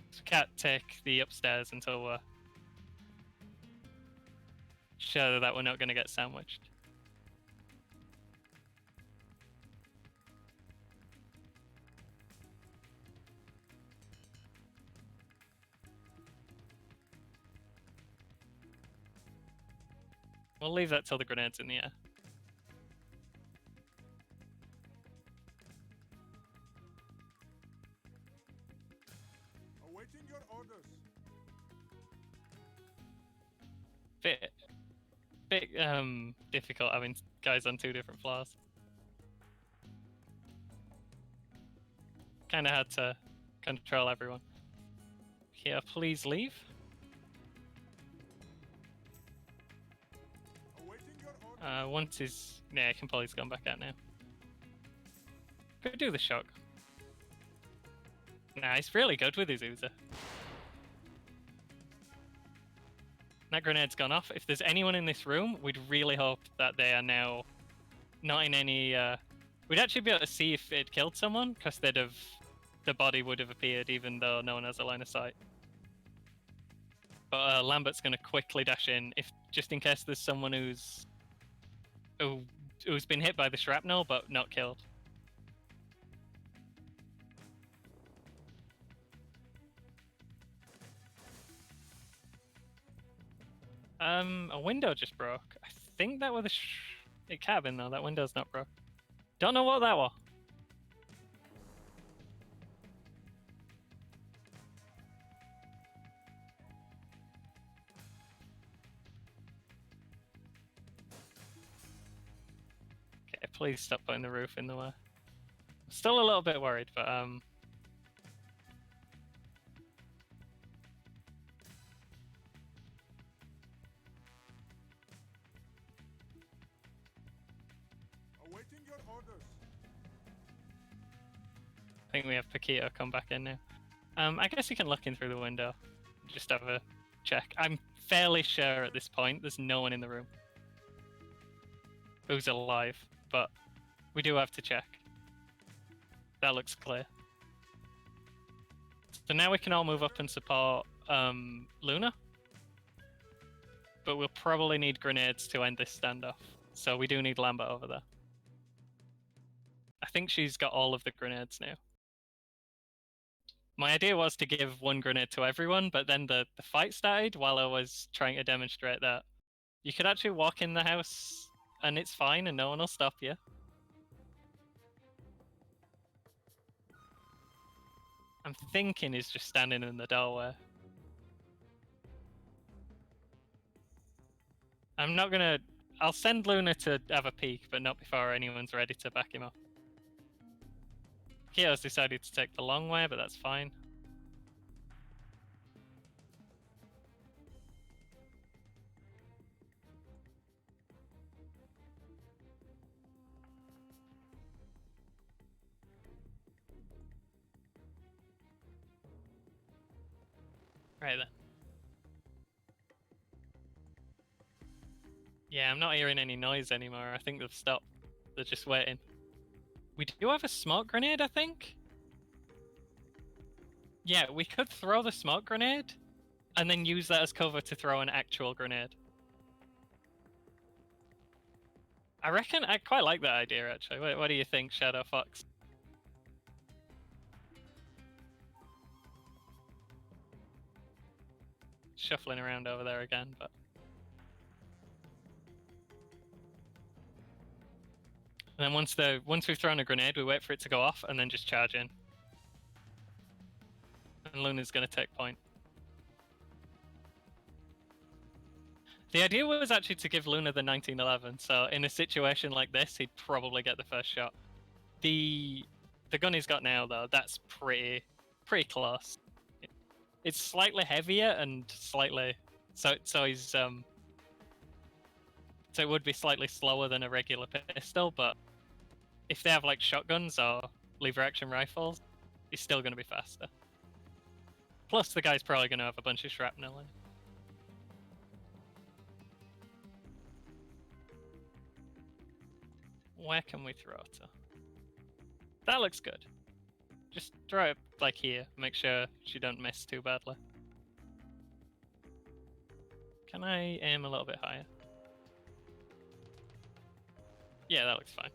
So we can't take the upstairs until we're sure that we're not going to get sandwiched. We'll leave that till the grenade's in the air. Awaiting your orders. Bit difficult having guys on two different floors. Kind of had to control everyone. Here, please leave. Awaiting your orders. Once he's... Yeah, Kimpoli's gone back out now. Could do the shock. Nah, he's really good with his Uzer. That grenade's gone off. If there's anyone in this room, we'd really hope that they are now not in any... We'd actually be able to see if it killed someone, because they'd have... The body would have appeared even though no one has a line of sight. But Lambert's going to quickly dash in, just in case there's someone who's been hit by the shrapnel but not killed. A window just broke. I think that was a cabin though. That window's not broke. Don't know what that was. Okay, please stop putting the roof in the way. Still a little bit worried, but Awaiting your orders. I think we have Paquito come back in now. I guess you can look in through the window. Just have a check. I'm fairly sure at this point there's no one in the room who's alive, but we do have to check. That looks clear. So now we can all move up and support Luna. But we'll probably need grenades to end this standoff. So we do need Lambert over there. I think she's got all of the grenades now. My idea was to give one grenade to everyone, but then the fight started while I was trying to demonstrate that you could actually walk in the house and it's fine and no one will stop you. I'm thinking he's just standing in the doorway. I'm not gonna... I'll send Luna to have a peek, but not before anyone's ready to back him up. Kyo's decided to take the long way, but that's fine. Right then. Yeah, I'm not hearing any noise anymore. I think they've stopped. They're just waiting. We do have a smoke grenade, I think? Yeah, we could throw the smoke grenade and then use that as cover to throw an actual grenade. I reckon I quite like that idea, actually. What do you think, Shadow Fox? Shuffling around over there again, but... And then once we've thrown a grenade, we wait for it to go off and then just charge in. And Luna's going to take point. The idea was actually to give Luna the 1911, so in a situation like this, he'd probably get the first shot. The gun he's got now, though, that's pretty close. It's slightly heavier and slightly... So he's... So it would be slightly slower than a regular pistol, but if they have like shotguns or lever action rifles, he's still going to be faster. Plus, the guy's probably going to have a bunch of shrapnel in. Where can we throw it to? That looks good. Just throw it like here. Make sure she don't miss too badly. Can I aim a little bit higher? Yeah, that looks fine.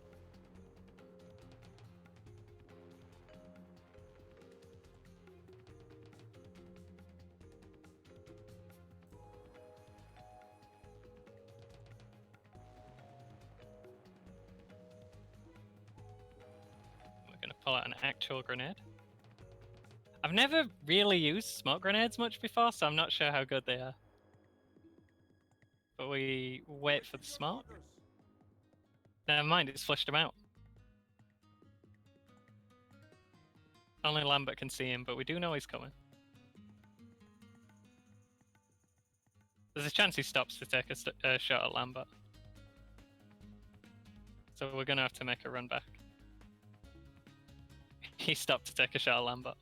Pull out an actual grenade. I've never really used smoke grenades much before, so I'm not sure how good they are. But we wait for the smoke. Never mind, it's flushed him out. Only Lambert can see him, but we do know he's coming. There's a chance he stops to take a shot at Lambert. So we're going to have to make a run back. He stopped to take a shot at Lambert.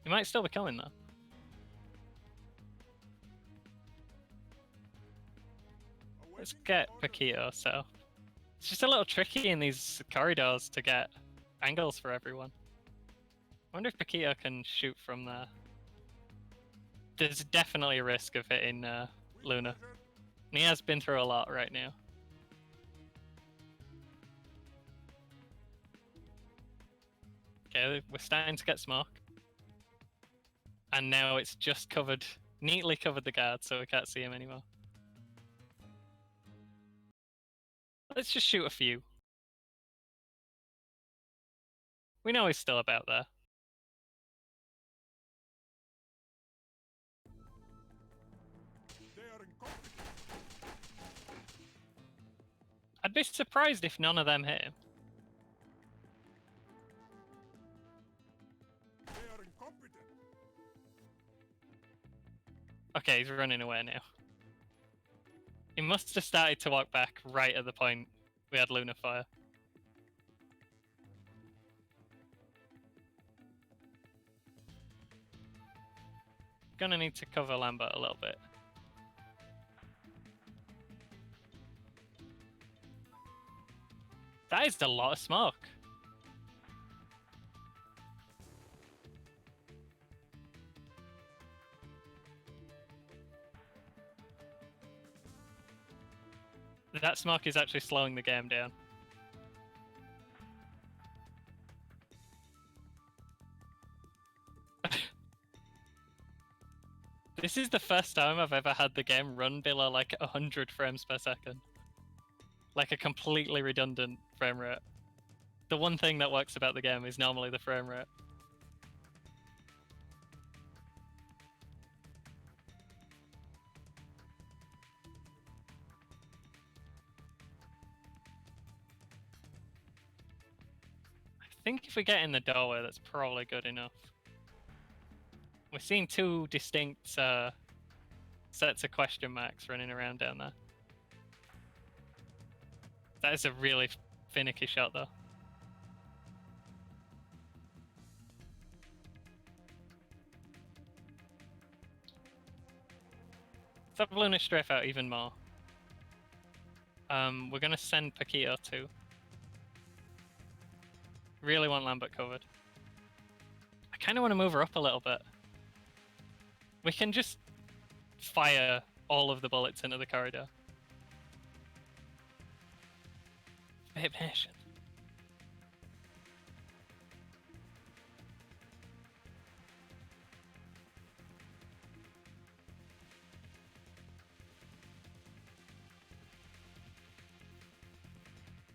He might still be coming though. Let's get Paquito set up. It's just a little tricky in these corridors to get angles for everyone. I wonder if Paquito can shoot from there. There's definitely a risk of hitting Luna. And he has been through a lot right now. Okay, we're starting to get smoke. And now it's just covered, neatly covered the guard, so we can't see him anymore. Let's just shoot a few. We know he's still about there. I'd be surprised if none of them hit him. Okay, he's running away now. He must have started to walk back right at the point we had Luna fire. Gonna need to cover Lambert a little bit. That is a lot of smoke. That smoke is actually slowing the game down. This is the first time I've ever had the game run below like 100 frames per second. Like a completely redundant frame rate. The one thing that works about the game is normally the frame rate. I think if we get in the doorway, that's probably good enough. We're seeing two distinct sets of question marks running around down there. That is a really finicky shot, though. Let's have Luna strafe out even more. We're gonna send Paquito too. Really want Lambert covered. I kind of want to move her up a little bit. We can just fire all of the bullets into the corridor. bit patient.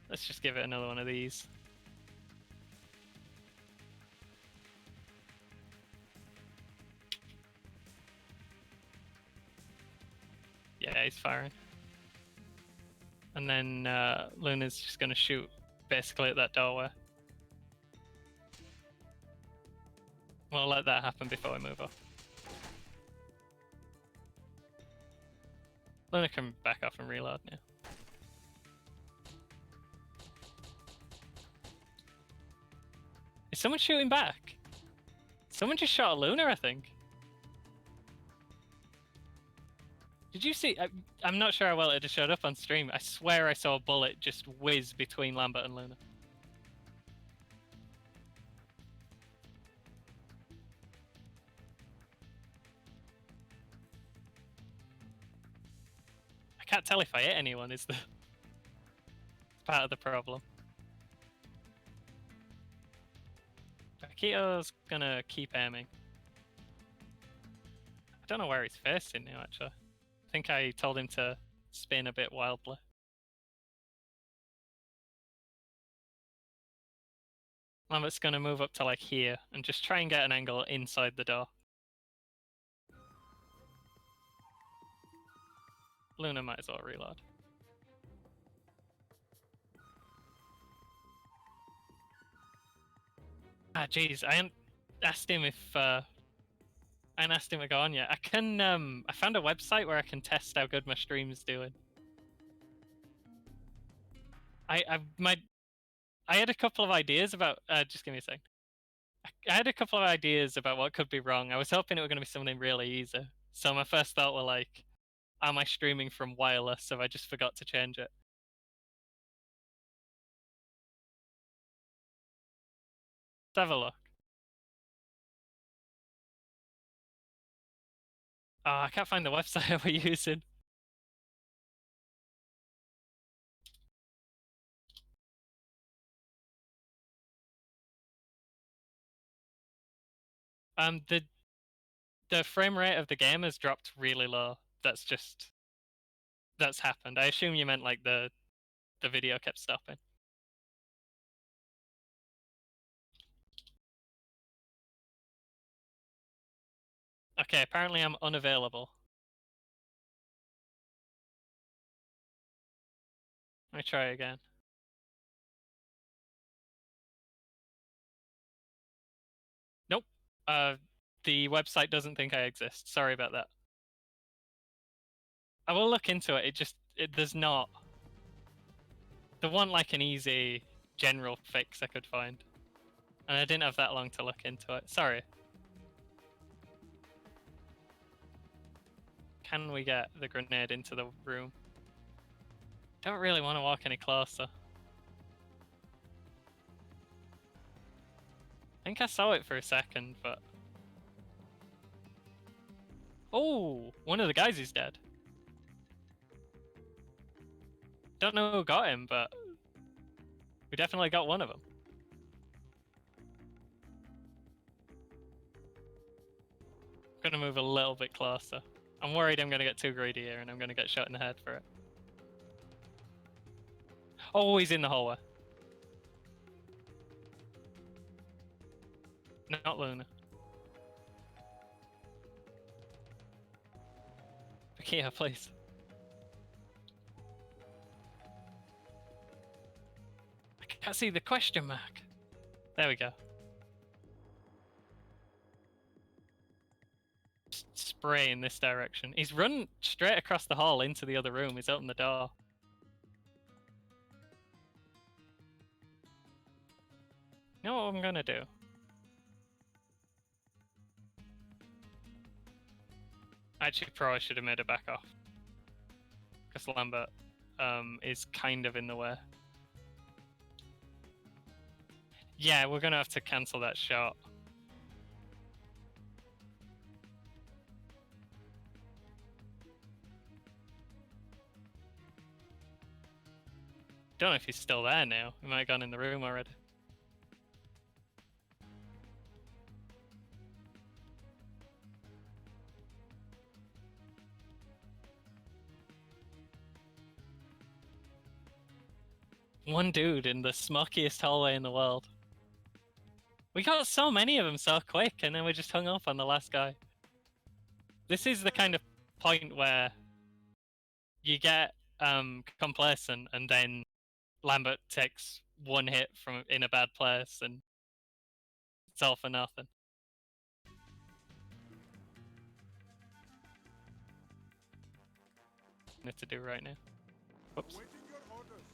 Let's just give it another one of these. Yeah, he's firing. And then Luna's just going to shoot basically at that doorway. We'll let that happen before we move up. Luna can back off and reload now. Is someone shooting back? Someone just shot at Luna, I think. Did you see? I'm not sure how well it just showed up on stream. I swear I saw a bullet just whiz between Lambert and Luna. I can't tell if I hit anyone, is the... It's part of the problem. Paquito's gonna keep aiming. I don't know where he's facing now, actually. I think I told him to spin a bit wildly. Lambert's gonna move up to like here and just try and get an angle inside the door. Luna might as well reload. Ah, jeez, I hadn't asked him if I hadn't asked him to go on yet. I can I found a website where I can test how good my stream's doing. I had a couple of ideas about just give me a sec. I had a couple of ideas about what could be wrong. I was hoping it was going to be something really easy. So my first thought were like, am I streaming from wireless? So I just forgot to change it. Let's have a look. Oh, I can't find the website we're using. The frame rate of the game has dropped really low. That's happened. I assume you meant like the video kept stopping. Okay, apparently I'm unavailable. Let me try again. Nope. The website doesn't think I exist. Sorry about that. I will look into it. There's not. There wasn't like an easy general fix I could find. And I didn't have that long to look into it. Sorry. Can we get the grenade into the room? Don't really want to walk any closer. I think I saw it for a second, but... Oh! One of the guys is dead. Don't know who got him, but... we definitely got one of them. I'm gonna move a little bit closer. I'm worried I'm gonna get too greedy here and I'm gonna get shot in the head for it. Oh, he's in the hallway. Not Luna. Paquita, please. I can't see the question mark. There we go. Spray in this direction. He's run straight across the hall into the other room. He's opened the door. You know what I'm gonna do? Actually, probably should have made it back off. Because Lambert is kind of in the way. Yeah, we're gonna have to cancel that shot. Don't know if he's still there now. He might have gone in the room already. One dude in the smokiest hallway in the world. We got so many of them so quick, and then we just hung up on the last guy. This is the kind of point where you get complacent, and then Lambert takes one hit from in a bad place, and it's all for nothing. What to do right now? Whoops. Awaiting your orders.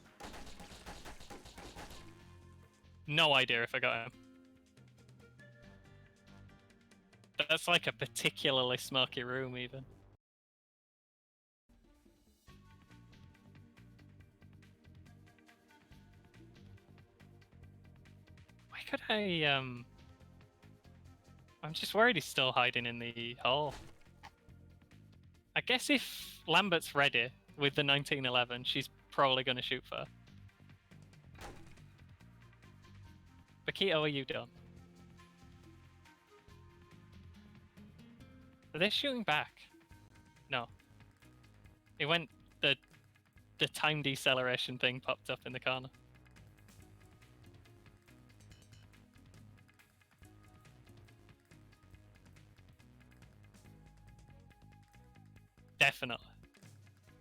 No idea if I got him. That's like a particularly smoky room, even. Why could I, I'm just worried he's still hiding in the hall. I guess if Lambert's ready with the 1911, she's probably going to shoot for her. Paquito, are you done? Are they shooting back? No. It went, the time deceleration thing popped up in the corner. Definitely.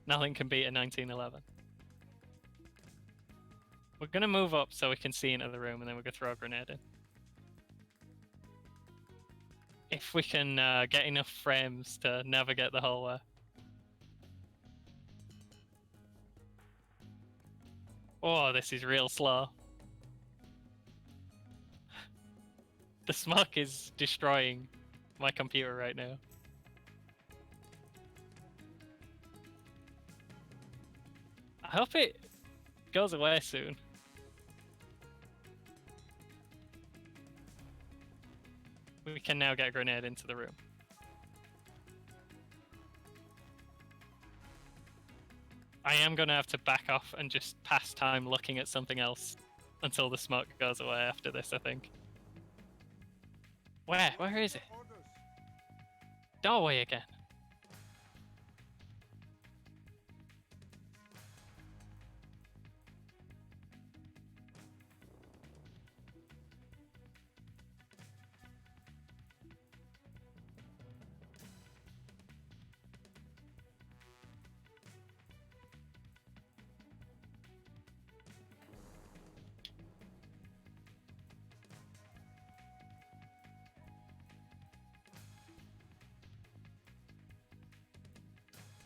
Nothing can beat a 1911. We're going to move up so we can see into the room, and then we're going to throw a grenade in. If we can get enough frames to navigate the hallway. Oh, this is real slow. The smoke is destroying my computer right now. I hope it goes away soon. We can now get a grenade into the room. I am going to have to back off and just pass time looking at something else until the smoke goes away after this, I think. Where? Where is it? Orders. Doorway again.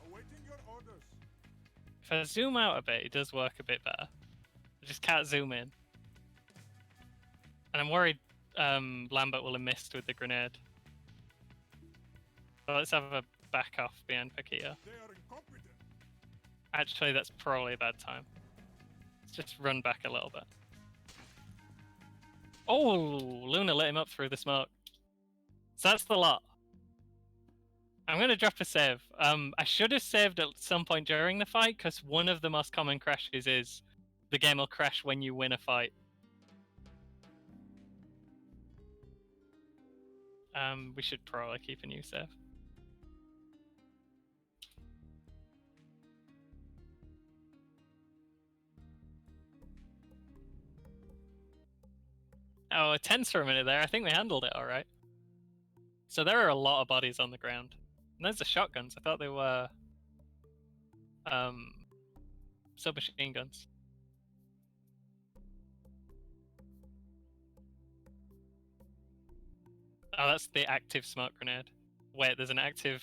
Awaiting your orders. If I zoom out a bit, it does work a bit better. I just can't zoom in. And I'm worried Lambert will have missed with the grenade. So let's have a back off behind Paquito. They are incompetent. Actually, that's probably a bad time. Let's just run back a little bit. Oh, Luna lit him up through the smoke. So that's the lot. I'm going to drop a save. I should have saved at some point during the fight, because one of the most common crashes is the game will crash when you win a fight. We should probably keep a new save. Oh, tense for a minute there. I think we handled it all right. So there are a lot of bodies on the ground. And there's the shotguns. I thought they were submachine guns. Oh, that's the active smoke grenade. Wait, there's an active...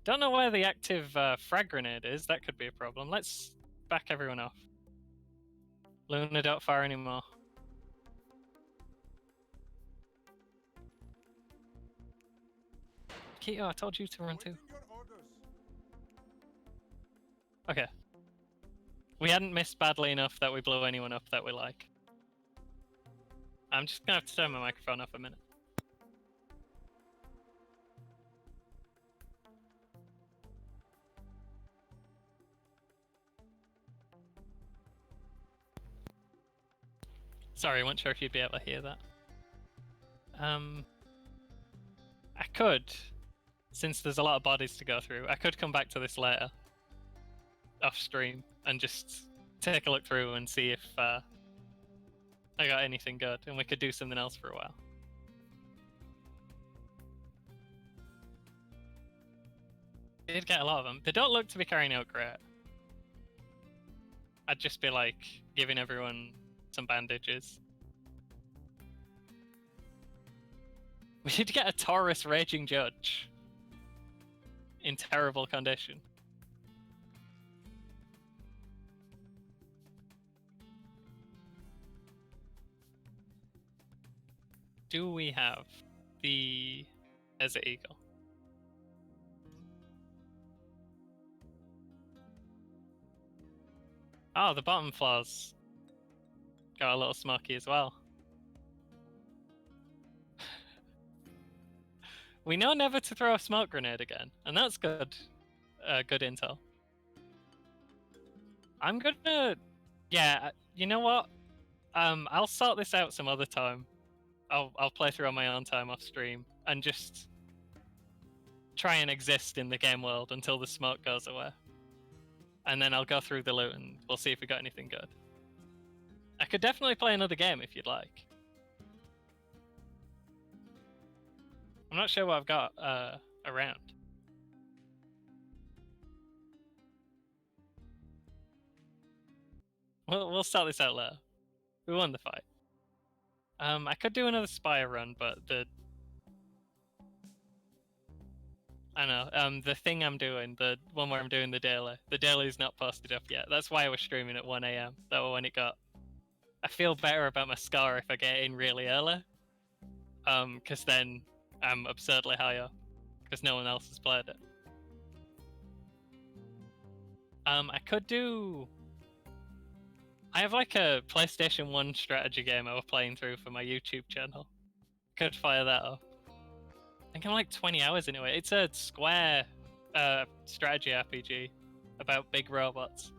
Don't know where the active frag grenade is. That could be a problem. Let's back everyone off. Luna, don't fire anymore. Keto, I told you to run too. Awaiting your orders. Okay. We hadn't missed badly enough that we blew anyone up that we like. I'm just gonna have to turn my microphone off a minute. Sorry, I wasn't sure if you'd be able to hear that. I could, since there's a lot of bodies to go through, I could come back to this later, off stream, and just take a look through and see if I got anything good, and we could do something else for a while. I did get a lot of them. They don't look to be carrying out great. I'd just be like giving everyone some bandages. We did get a Taurus Raging Judge in terrible condition. Do we have the Desert Eagle? Oh, the bottom floor's got a little smoky as well. We know never to throw a smoke grenade again, and that's good. Good intel. I'm gonna, yeah. You know what? I'll sort this out some other time. I'll play through on my own time off stream and just try and exist in the game world until the smoke goes away, and then I'll go through the loot and we'll see if we got anything good. I could definitely play another game if you'd like. I'm not sure what I've got around. We'll start this out later. We won the fight. I could do another spire run, but the thing I'm doing, the one where I'm doing the daily is not posted up yet. That's why I was streaming at 1 AM. That was when it got. I feel better about my score if I get in really early. Because then I'm absurdly higher. Because no one else has played it. I could do. I have like a PlayStation 1 strategy game I was playing through for my YouTube channel. Could fire that up. I think I'm like 20 hours into it. It's a Square strategy RPG about big robots.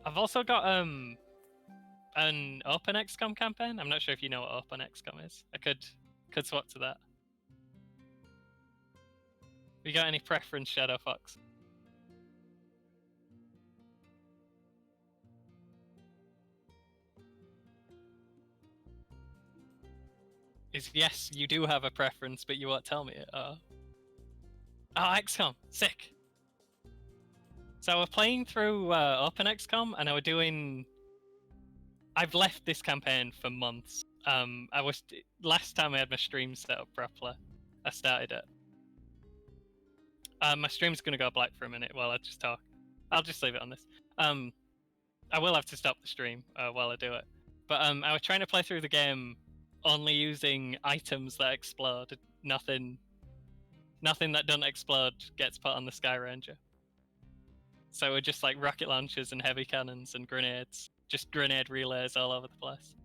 I've also got an Open XCOM campaign. I'm not sure if you know what Open XCOM is. I could swap to that. You got any preference, Shadow Fox? Is yes, you do have a preference, but you won't tell me it. Oh, XCOM, sick. So we're playing through Open XCOM, and I've left this campaign for months. Last time I had my stream set up properly, I started it. My stream's gonna go black for a minute while I just talk. I'll just leave it on this. I will have to stop the stream while I do it. But I was trying to play through the game only using items that explode. Nothing that doesn't explode gets put on the Sky Ranger. So we're just like rocket launchers and heavy cannons and grenades. Just grenade relays all over the place.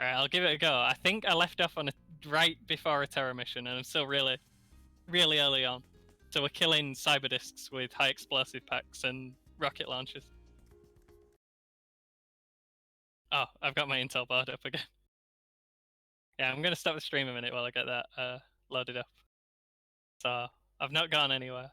Alright, I'll give it a go. I think I left off on right before a terror mission, and I'm still really early on. So we're killing cyber discs with high explosive packs and rocket launchers. Oh, I've got my intel board up again. Yeah, I'm gonna stop the stream a minute while I get that loaded up. So I've not gone anywhere.